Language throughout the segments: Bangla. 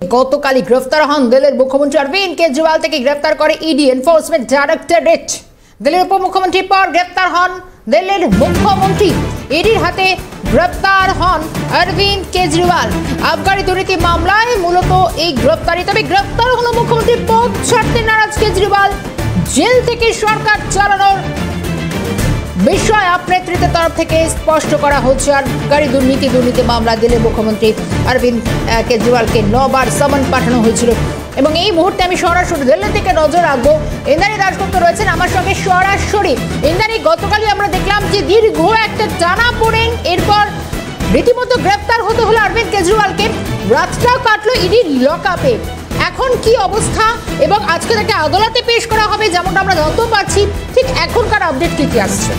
গতকালই গ্রেফতার হন দিল্লির মুখ্যমন্ত্রী অরবিন্দ কেজরিওয়াল থেকে গ্রেফতার করে ইডি এনফোর্সমেন্ট ডাইরেক্টরেট। দিল্লির উপমুখ্যমন্ত্রীর পর গ্রেফতার হন দিল্লির মুখ্যমন্ত্রী। ইডির হাতে গ্রেফতার হন অরবিন্দ কেজরিওয়াল। আবগারি দুর্নীতি মামলায় মূলত এই গ্রেফতারি। তবে গ্রেফতার হলো মুখ্যমন্ত্রীর পদ ছাড়তে নারাজ কেজরিওয়াল। জেল থেকে সরকার চালানোর বিষয় আপ নেতৃত্বের তরফ থেকে স্পষ্ট করা হচ্ছে। আবগারি দুর্নীতি মামলা দিল্লির মুখ্যমন্ত্রী অরবিন্দ কেজরিওয়ালকে 9 বার সমন পাঠানো হয়েছিল। এবং এই মুহূর্তে আমি সরাসরি দিল্লি থেকে নজর রাখবো। ইন্দ্রাণী দাশগুপ্ত রয়েছেন আমার সঙ্গে সরাসরি। ইন্দ্রাণী, গতকালই আমরা দেখলাম যে দীর্ঘ একটা টানা পড়েন, এরপর রীতিমতো গ্রেফতার হতে হলো অরবিন্দ কেজরিওয়ালকে। রাতটাও কাটলো ইডি লকআপে। এখন কি অবস্থা এবং আজকে তাকে আদালতে পেশ করা হবে যেমনটা আমরা জানতে পারছি, ঠিক এখনকার আপডেট কি আসছে?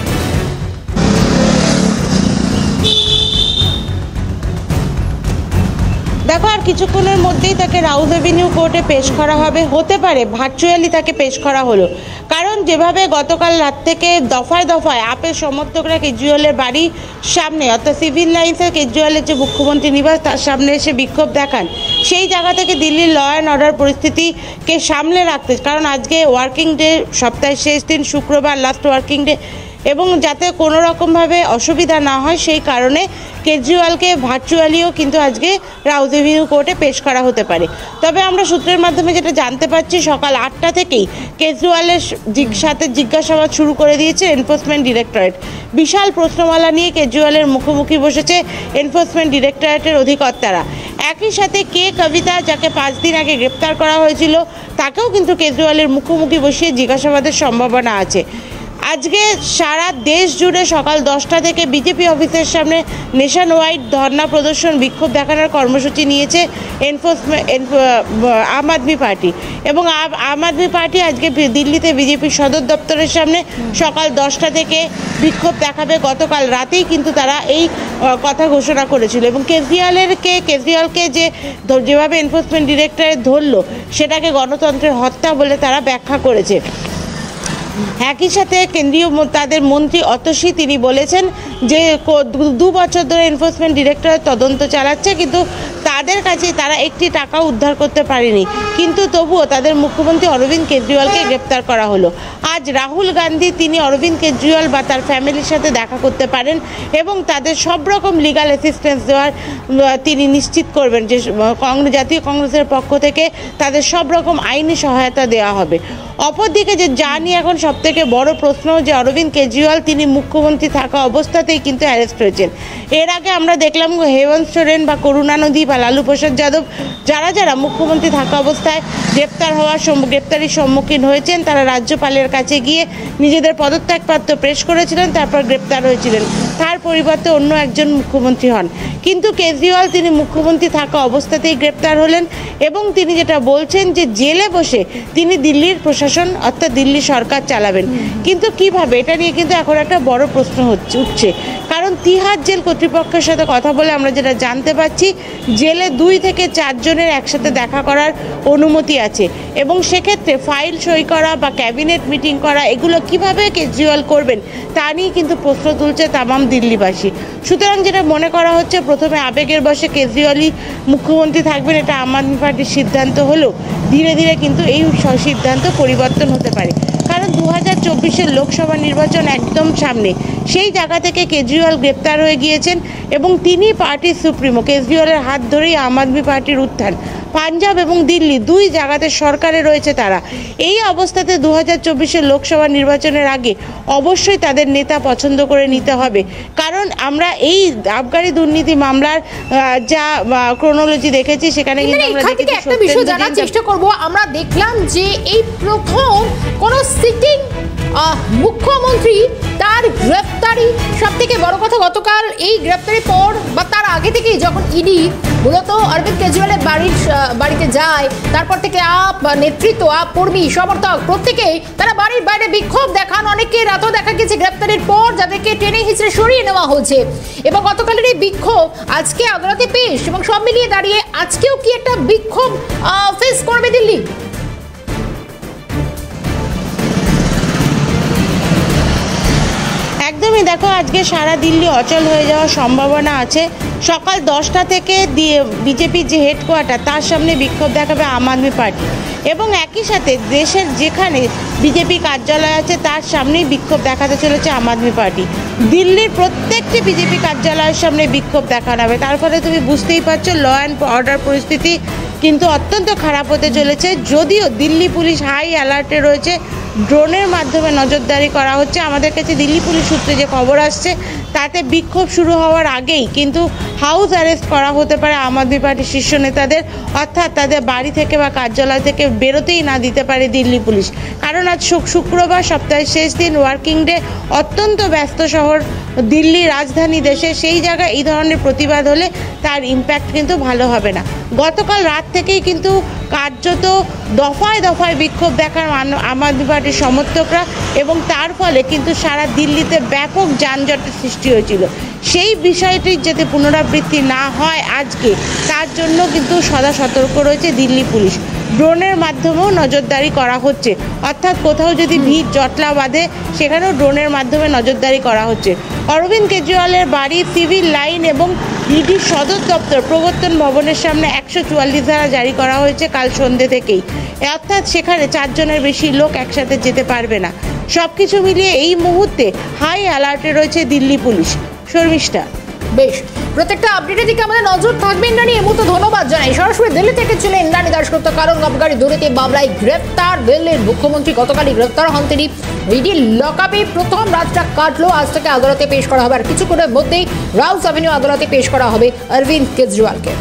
দেখো, আর কিছুক্ষণের মধ্যেই তাকে রাউজ এভিনিউ কোর্টে পেশ করা হবে। হতে পারে ভার্চুয়ালি তাকে পেশ করা হলো, কারণ যেভাবে গতকাল রাত থেকে দফায় দফায় আপের সমর্থকরা কেজরিওয়ালের বাড়ির সামনে অর্থাৎ সিভিল লাইন্সের কেজরিওয়ালের যে মুখ্যমন্ত্রী নিবাস তার সামনে এসে বিক্ষোভ দেখান, সেই জায়গা থেকে দিল্লির ল অ্যান্ড অর্ডার পরিস্থিতিকে সামলে রাখতে, কারণ আজকে ওয়ার্কিং ডে, সপ্তাহের শেষ দিন শুক্রবার, লাস্ট ওয়ার্কিং ডে, এবং যাতে কোনো রকমভাবে অসুবিধা না হয় সেই কারণে কেজরিওয়ালকে ভার্চুয়ালিও কিন্তু আজকে রাউজ এভিনিউ কোর্টে পেশ করা হতে পারে। তবে আমরা সূত্রের মাধ্যমে যেটা জানতে পারছি, সকাল 8টা থেকেই কেজরিওয়ালের সাথে জিজ্ঞাসাবাদ শুরু করে দিয়েছে এনফোর্সমেন্ট ডিরেক্টরেট। বিশাল প্রশ্নমালা নিয়ে কেজরিওয়ালের মুখোমুখি বসেছে এনফোর্সমেন্ট ডিরেক্টরেটের অধিকর্তারা। একই সাথে কবিতা, যাকে 5 দিন আগে গ্রেপ্তার করা হয়েছিল, তাকেও কিন্তু কেজরিওয়ালের মুখোমুখি বসিয়ে জিজ্ঞাসাবাদের সম্ভাবনা আছে। আজকে সারা দেশ জুড়ে সকাল 10টা থেকে বিজেপি অফিসের সামনে নেশন ওয়াইড ধর্না প্রদর্শন, বিক্ষোভ দেখানোর কর্মসূচি নিয়েছে আম আদমি পার্টি। এবং আম আদমি পার্টি আজকে দিল্লিতে বিজেপির সদর দপ্তরের সামনে সকাল 10টা থেকে বিক্ষোভ দেখাবে। গতকাল রাতেই কিন্তু তারা এই কথা ঘোষণা করেছিল এবং কেজরিওয়ালকে যেভাবে এনফোর্সমেন্ট ডিরেক্টরেট ধরলো, সেটাকে গণতন্ত্রের হত্যা বলে তারা ব্যাখ্যা করেছে। একই সাথে কেন্দ্রীয় তাদের মন্ত্রী অতসী, তিনি বলেছেন যে 2 বছর ধরে এনফোর্সমেন্ট ডিরেক্টরেট তদন্ত চালাচ্ছে, কিন্তু তাদের কাছে তারা একটি টাকা উদ্ধার করতে পারেনি, কিন্তু তবুও তাদের মুখ্যমন্ত্রী অরবিন্দ কেজরিওয়ালকে গ্রেপ্তার করা হলো। আজ রাহুল গান্ধী, তিনি অরবিন্দ কেজরিওয়াল বা তার ফ্যামিলির সাথে দেখা করতে পারেন এবং তাদের সব রকম লিগাল অ্যাসিস্ট্যান্স দেওয়ার তিনি নিশ্চিত করবেন যে জাতীয় কংগ্রেসের পক্ষ থেকে তাদের সব রকম আইনি সহায়তা দেওয়া হবে। অপরদিকে যা নিয়ে এখন সবথেকে বড় প্রশ্ন, যে অরবিন্দ কেজরিওয়াল তিনি মুখ্যমন্ত্রী থাকা অবস্থাতেই কিন্তু অ্যারেস্ট হয়েছেন। এর আগে আমরা দেখলাম হেমন্ত সোরেন বা করুণানিধি বা লালু প্রসাদ যাদব, যারা মুখ্যমন্ত্রী থাকা অবস্থায় গ্রেপ্তারির সম্মুখীন হয়েছেন, তারা রাজ্যপালের কাছে গিয়ে নিজেদের পদত্যাগপত্র পেশ করেছিলেন, তারপর গ্রেপ্তার হয়েছিলেন, তার পরিবর্তে অন্য একজন মুখ্যমন্ত্রী হন। কিন্তু কেজরিওয়াল তিনি মুখ্যমন্ত্রী থাকা অবস্থাতেই গ্রেপ্তার হলেন এবং তিনি যেটা বলছেন যে জেলে বসে তিনি দিল্লির প্রশাসন অর্থাৎ দিল্লি সরকার চালাবেন। কিন্তু কিভাবে, এটা নিয়ে কিন্তু এখন একটা বড় প্রশ্ন উঠছে, কারণ তিহার জেল কর্তৃপক্ষের সাথে কথা বলে আমরা যেটা জানতে পারছি, জেলে 2 থেকে 4 জনের একসাথে দেখা করার অনুমতি আছে এবং সেক্ষেত্রে ফাইল সই করা বা ক্যাবিনেট মিটিং করা, এগুলো কিভাবে কেজরিওয়াল করবেন তা নিয়ে কিন্তু প্রশ্ন তুলছে তামাম দিল্লিবাসী। সুতরাং যেটা মনে করা হচ্ছে, প্রথমে আবেগের বশে কেজরিওয়ালই মুখ্যমন্ত্রী থাকবেন, এটা আম আদমি পার্টির সিদ্ধান্ত হলেও ধীরে ধীরে কিন্তু এই সিদ্ধান্ত পরিবর্তন হতে পারে, কারণ 2024-এর লোকসভা নির্বাচন একদম সামনে। সেই জায়গা থেকে কেজরিওয়াল গ্রেপ্তার হয়ে গিয়েছেন এবং তিনি পার্টির সুপ্রিমো। কেজরিওয়ালের হাত ধরেই আম আদমি পার্টির উত্থান। পাঞ্জাব এবং দিল্লি 2 জায়গাতে সরকারে রয়েছে তারা। এই অবস্থাতে 2024-এর লোকসভা নির্বাচনের আগে অবশ্যই তাদের নেতা পছন্দ করে নিতে হবে, কারণ আমরা এই আবগারি দুর্নীতি মামলার যা ক্রোনোলজি দেখেছি, সেখানে কিন্তু আমরা দেখেছি একটা বিষয় জানার চেষ্টা করব। আমরা দেখলাম যে এই প্রথম কোন সিটিং মুখ্যমন্ত্রী তার গ্রেফতারি, সব থেকে বড় কথা গতকাল এই গ্রেফতারির পর বা তার আগে থেকেই যখন ইডি মূলত অরবিন্দ কেজরিওয়ালের বাড়িতে যায়, তারপর থেকে নেতৃত্ব, কর্মী, সমর্থক প্রত্যেকেই তারা বাড়ির বাইরে বিক্ষোভ দেখান। অনেকে রাতও দেখা গেছে গ্রেফতারির পর যাদেরকে টেনে হিঁচড়ে সরিয়ে নেওয়া হয়েছে এবং গতকালের এই বিক্ষোভ আজকে আদালতে পেশ এবং সব মিলিয়ে দাঁড়িয়ে আজকেও কি একটা বিক্ষোভ ফেস করবে দিল্লি? একদম একদমই দেখো, আজকে সারা দিল্লি অচল হয়ে যাওয়ার সম্ভাবনা আছে। সকাল 10টা থেকে বিজেপির যে হেডকোয়ার্টার তার সামনে বিক্ষোভ দেখাবে আম আদমি পার্টি, এবং একই সাথে দেশের যেখানে বিজেপি কার্যালয় আছে তার সামনেই বিক্ষোভ দেখাতে চলেছে আম আদমি পার্টি। দিল্লির প্রত্যেকটি বিজেপি কার্যালয়ের সামনে বিক্ষোভ দেখানো হবে। তার ফলে তুমি বুঝতেই পারছো ল অ্যান্ড অর্ডার পরিস্থিতি কিন্তু অত্যন্ত খারাপ হতে চলেছে। যদিও দিল্লি পুলিশ হাই অ্যালার্টে রয়েছে, ড্রোনের মাধ্যমে নজরদারি করা হচ্ছে। আমাদের কাছে দিল্লি পুলিশ সূত্রে যে খবর আসছে তাতে বিক্ষোভ শুরু হওয়ার আগেই কিন্তু হাউস অ্যারেস্ট করা হতে পারে আম আদমি পার্টির শীর্ষ নেতাদের, অর্থাৎ তাদের বাড়ি থেকে বা কার্যালয় থেকে বেরোতেই না দিতে পারে দিল্লি পুলিশ। কারণ আজ শুক্রবার, সপ্তাহের শেষ দিন, ওয়ার্কিং ডে, অত্যন্ত ব্যস্ত শহর দিল্লি, রাজধানী দেশে, সেই জায়গায় এই ধরনের প্রতিবাদ হলে তার ইম্প্যাক্ট কিন্তু ভালো হবে না। গতকাল রাত থেকেই কিন্তু কার্যত দফায় দফায় বিক্ষোভ দেখার আম আদমি পার্টির সমর্থকরা, এবং তার ফলে কিন্তু সারা দিল্লিতে ব্যাপক যানজটের সৃষ্টি হয়েছিল। সেই বিষয়টির যাতে পুনরাবৃত্তি না হয় আজকে, তার জন্য কিন্তু সদা সতর্ক রয়েছে দিল্লি পুলিশ। ড্রোনের মাধ্যমেও নজরদারি করা হচ্ছে, অর্থাৎ কোথাও যদি ভিড় জটলা বাঁধে সেখানেও ড্রোনের মাধ্যমে নজরদারি করা হচ্ছে। অরবিন্দ কেজরিওয়ালের বাড়ি, সিভিল লাইন এবং ইডির সদর দপ্তর প্রবর্তন ভবনের সামনে 144 ধারা জারি করা হয়েছে কাল সন্ধ্যে থেকেই, অর্থাৎ সেখানে 4 জনের বেশি লোক একসাথে যেতে পারবে না। সবকিছু মিলিয়ে এই মুহূর্তে হাই অ্যালার্টে রয়েছে দিল্লি পুলিশ। শর্মিষ্ঠা, বেশ, প্রত্যেকটা আপডেটের দিকে আমাদের নজর থাকবে। ইন্দ্রাণী, এই মুহূর্তে ধন্যবাদ জানাই। সরাসরি দিল্লি থেকে ছিলেন ইন্দ্রাণী দাশগুপ্ত। কারণ আবগারি দুর্নীতি মামলায় গ্রেপ্তার দিল্লির মুখ্যমন্ত্রী, গতকালই গ্রেপ্তার হন তিনি। ইডি লকআপে প্রথম রাতটা কাটলো, আজ থেকে আদালতে পেশ করা হবে। আর কিছুক্ষণের মধ্যেই রাউস অ্যাভিনিউ আদালতে পেশ করা হবে অরবিন্দ কেজরিওয়ালকে।